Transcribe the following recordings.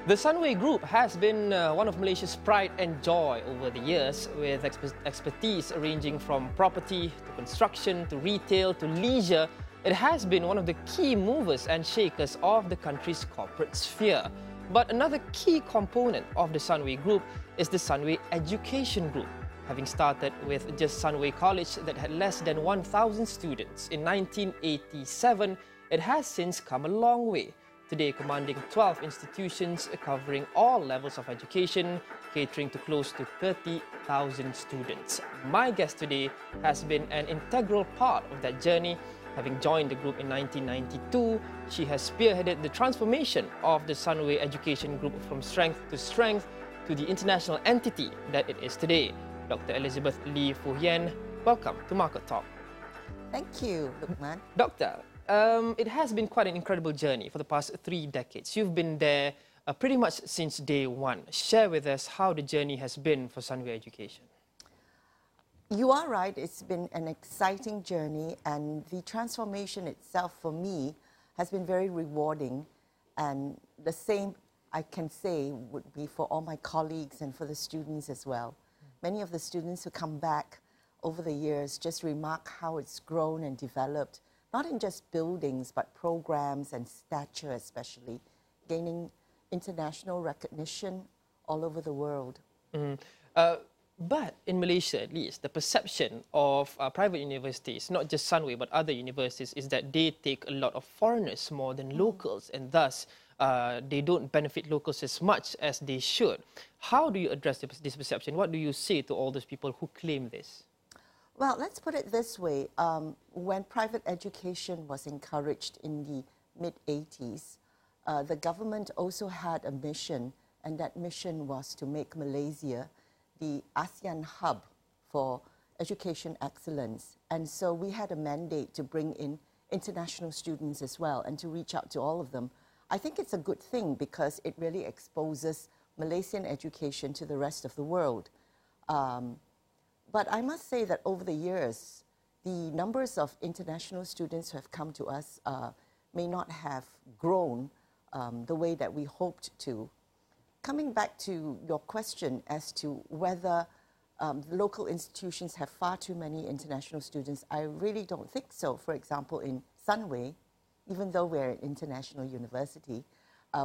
The Sunway Group has been one of Malaysia's pride and joy over the years, with expertise ranging from property to construction to retail to leisure. It has been one of the key movers and shakers of the country's corporate sphere. But another key component of the Sunway Group is the Sunway Education Group. Having started with just Sunway College that had less than 1,000 students in 1987, it has since come a long way. Today commanding 12 institutions covering all levels of education, catering to close to 30,000 students. My guest today has been an integral part of that journey. Having joined the group in 1992, she has spearheaded the transformation of the Sunway Education Group from strength to the international entity that it is today. Dr. Elizabeth Lee Fu Hien, welcome to Market Talk. Thank you, Luqman. Doctor, it has been quite an incredible journey for the past 3 decades. You've been there pretty much since day one. Share with us how the journey has been for Sunway Education. You are right, it's been an exciting journey, and the transformation itself for me has been very rewarding, and the same I can say would be for all my colleagues and for the students as well. Many of the students who come back over the years just remark how it's grown and developed, not in just buildings, but programs and stature especially, gaining international recognition all over the world. But in Malaysia, at least, the perception of private universities, not just Sunway, but other universities, is that they take a lot of foreigners more than locals, and thus they don't benefit locals as much as they should. How do you address this perception? What do you say to all those people who claim this? Well, let's put it this way. When private education was encouraged in the mid-80s, the government also had a mission, and that mission was to make Malaysia the ASEAN hub for education excellence. And so we had a mandate to bring in international students as well and to reach out to all of them. I think it's a good thing because it really exposes Malaysian education to the rest of the world. But I must say that over the years, the numbers of international students who have come to us may not have grown the way that we hoped to. Coming back to your question as to whether the local institutions have far too many international students, I really don't think so. For example, in Sunway, even though we're an international university,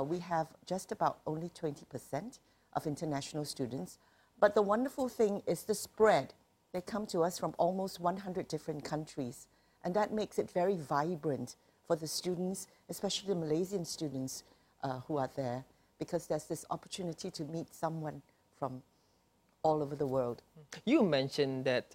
we have just about only 20% of international students. But the wonderful thing is the spread. They come to us from almost 100 different countries, and that makes it very vibrant for the students, especially the Malaysian students who are there, because there's this opportunity to meet someone from all over the world. You mentioned that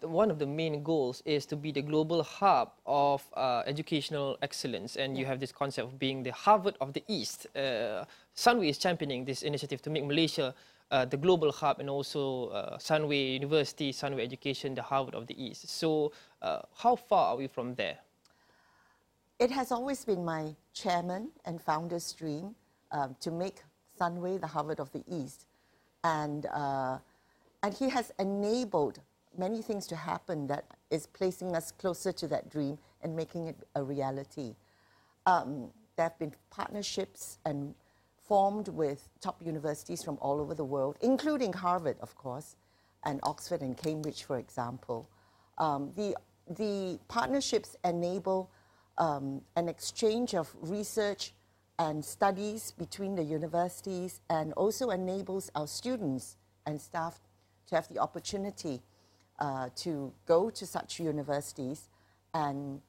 one of the main goals is to be the global hub of educational excellence, and you have this concept of being the Harvard of the East. Sunway is championing this initiative to make Malaysia the global hub, and also Sunway University, Sunway Education, the Harvard of the East. So how far are we from there? It has always been my chairman and founder's dream to make Sunway the Harvard of the East. And he has enabled many things to happen that is placing us closer to that dream and making it a reality. There have been partnerships and formed with top universities from all over the world, including Harvard, of course, and Oxford and Cambridge, for example. The partnerships enable an exchange of research and studies between the universities, and also enables our students and staff to have the opportunity to go to such universities and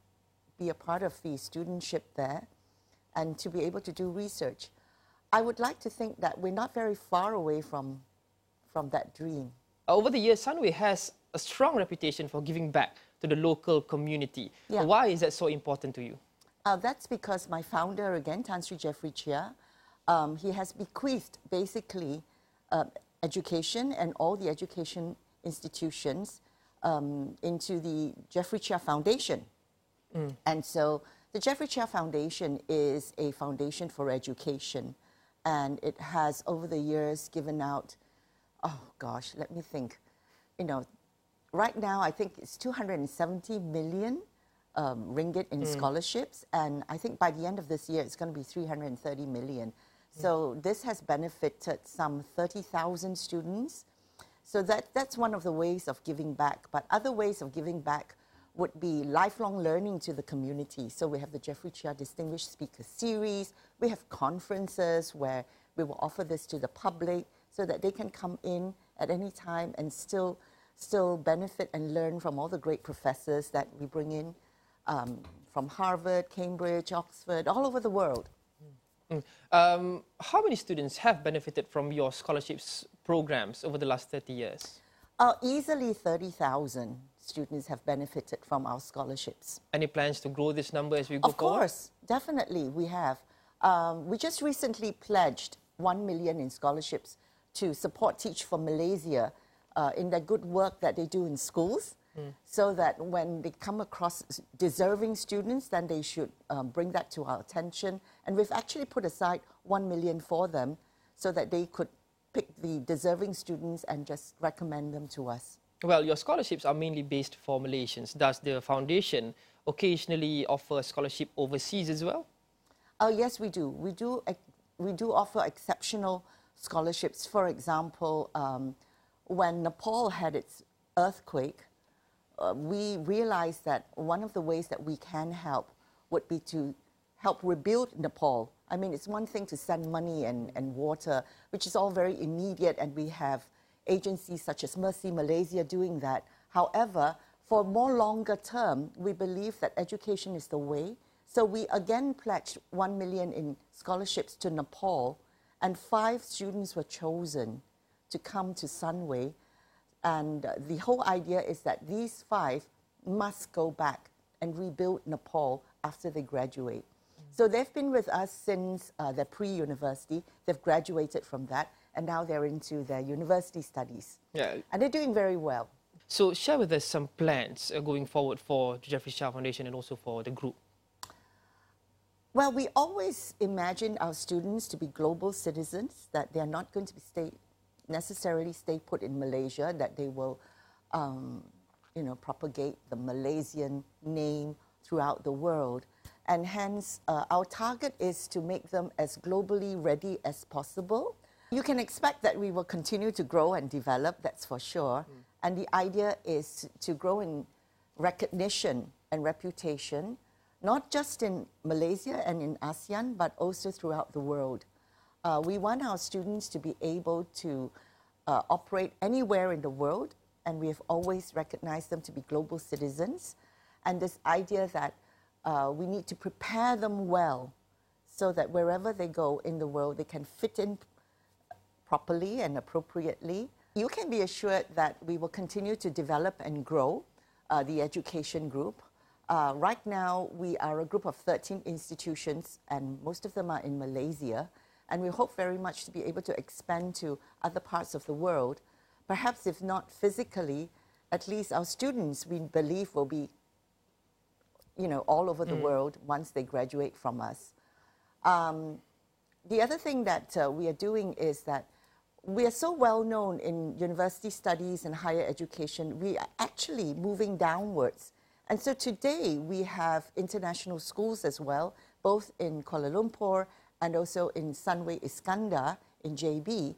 be a part of the studentship there and to be able to do research. I would like to think that we're not very far away from that dream. Over the years, Sunway has a strong reputation for giving back to the local community. Yeah. Why is that so important to you? That's because my founder, again, Tan Sri Jeffrey Chia, he has bequeathed basically education and all the education institutions into the Jeffrey Chia Foundation. And so the Jeffrey Chia Foundation is a foundation for education, and it has over the years given out, oh gosh, let me think, right now I think it's 270 million ringgit in scholarships, and I think by the end of this year it's going to be 330 million. So this has benefited some 30,000 students. So that's one of the ways of giving back. But other ways of giving back would be lifelong learning to the community. So we have the Jeffrey Chia Distinguished Speaker Series. We have conferences where we will offer this to the public so that they can come in at any time and still benefit and learn from all the great professors that we bring in from Harvard, Cambridge, Oxford, all over the world. How many students have benefited from your scholarships programs over the last 30 years? Easily 30,000 students have benefited from our scholarships. Any plans to grow this number as we go forward? Of course, definitely we have. We just recently pledged 1 million in scholarships to support Teach for Malaysia in the good work that they do in schools, so that when they come across deserving students, then they should bring that to our attention. And we've actually put aside 1 million for them so that they could pick the deserving students and just recommend them to us. Well, your scholarships are mainly based for Malaysians. Does the foundation occasionally offer a scholarship overseas as well? Yes, we do. We do offer exceptional scholarships. For example, when Nepal had its earthquake, we realized that one of the ways that we can help would be to help rebuild Nepal. I mean, it's one thing to send money and water, which is all very immediate, and we have agencies such as Mercy Malaysia doing that. However, for more longer term, we believe that education is the way. So we again pledged 1 million in scholarships to Nepal, and 5 students were chosen to come to Sunway. And the whole idea is that these 5 must go back and rebuild Nepal after they graduate. So they've been with us since their pre-university. They've graduated from that, and now they're into their university studies. Yeah. And they're doing very well. So share with us some plans going forward for the Jeffrey Chia Foundation and also for the group. Well, we always imagine our students to be global citizens, that they're not going to necessarily stay put in Malaysia, that they will propagate the Malaysian name throughout the world. And hence, our target is to make them as globally ready as possible. You can expect that we will continue to grow and develop, that's for sure. And the idea is to grow in recognition and reputation, not just in Malaysia and in ASEAN, but also throughout the world. We want our students to be able to operate anywhere in the world, and we have always recognized them to be global citizens. And this idea that we need to prepare them well so that wherever they go in the world, they can fit in properly and appropriately. You can be assured that we will continue to develop and grow the education group. Right now, we are a group of 13 institutions, and most of them are in Malaysia. And we hope very much to be able to expand to other parts of the world. Perhaps if not physically, at least our students, we believe, will be all over the world once they graduate from us. The other thing that we are doing is that we are so well known in university studies and higher education, we are actually moving downwards. And so today we have international schools as well, both in Kuala Lumpur and also in Sunway Iskandar in JB,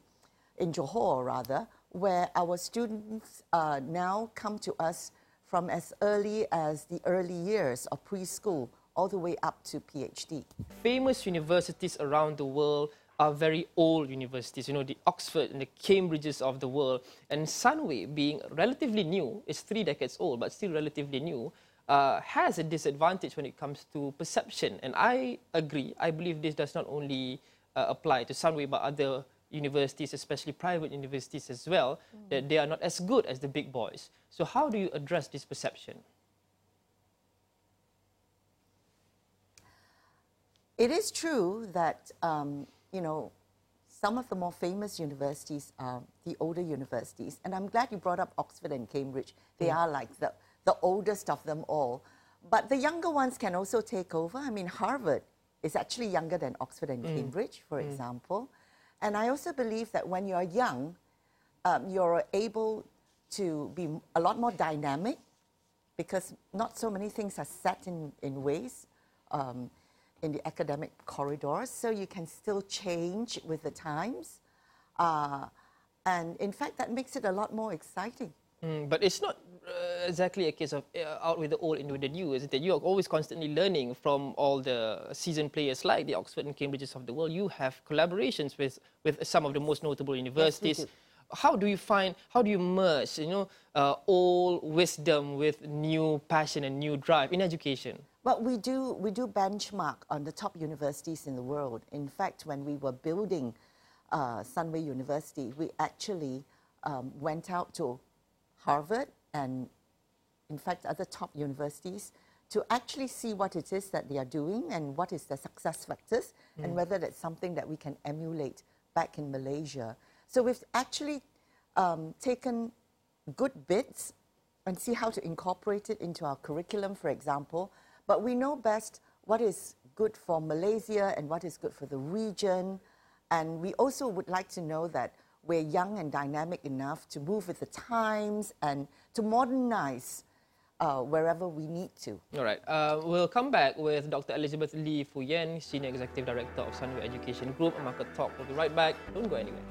in Johor rather, where our students now come to us from as early as the early years of preschool all the way up to PhD. Famous universities around the world are very old universities, the Oxford and the Cambridges of the world. And Sunway, being relatively new, is 3 decades old, but still relatively new, has a disadvantage when it comes to perception. And I agree. I believe this does not only apply to Sunway, but other universities, especially private universities as well, that they are not as good as the big boys. So how do you address this perception? It is true that, some of the more famous universities are the older universities. And I'm glad you brought up Oxford and Cambridge. They are like the oldest of them all. But the younger ones can also take over. I mean, Harvard is actually younger than Oxford and Cambridge, for example. And I also believe that when you're young, you're able to be a lot more dynamic, because not so many things are set in ways, in the academic corridors, so you can still change with the times. And in fact, that makes it a lot more exciting. But it's not exactly a case of out with the old, in with the new, is it? That you are always constantly learning from all the seasoned players like the Oxford and Cambridges of the world. You have collaborations with some of the most notable universities. Yes, we do. How do you merge, old wisdom with new passion and new drive in education? Well, we do benchmark on the top universities in the world. In fact, when we were building Sunway University, we actually went out to Harvard and, in fact, other top universities to actually see what it is that they are doing and what is the success factors and whether that's something that we can emulate back in Malaysia. So we've actually taken good bits and see how to incorporate it into our curriculum, for example. But we know best what is good for Malaysia and what is good for the region. And we also would like to know that we're young and dynamic enough to move with the times and to modernize wherever we need to. All right. We'll come back with Dr. Elizabeth Lee Fu Yen, Senior Executive Director of Sunway Education Group, a Market Talk. We'll be right back. Don't go anywhere.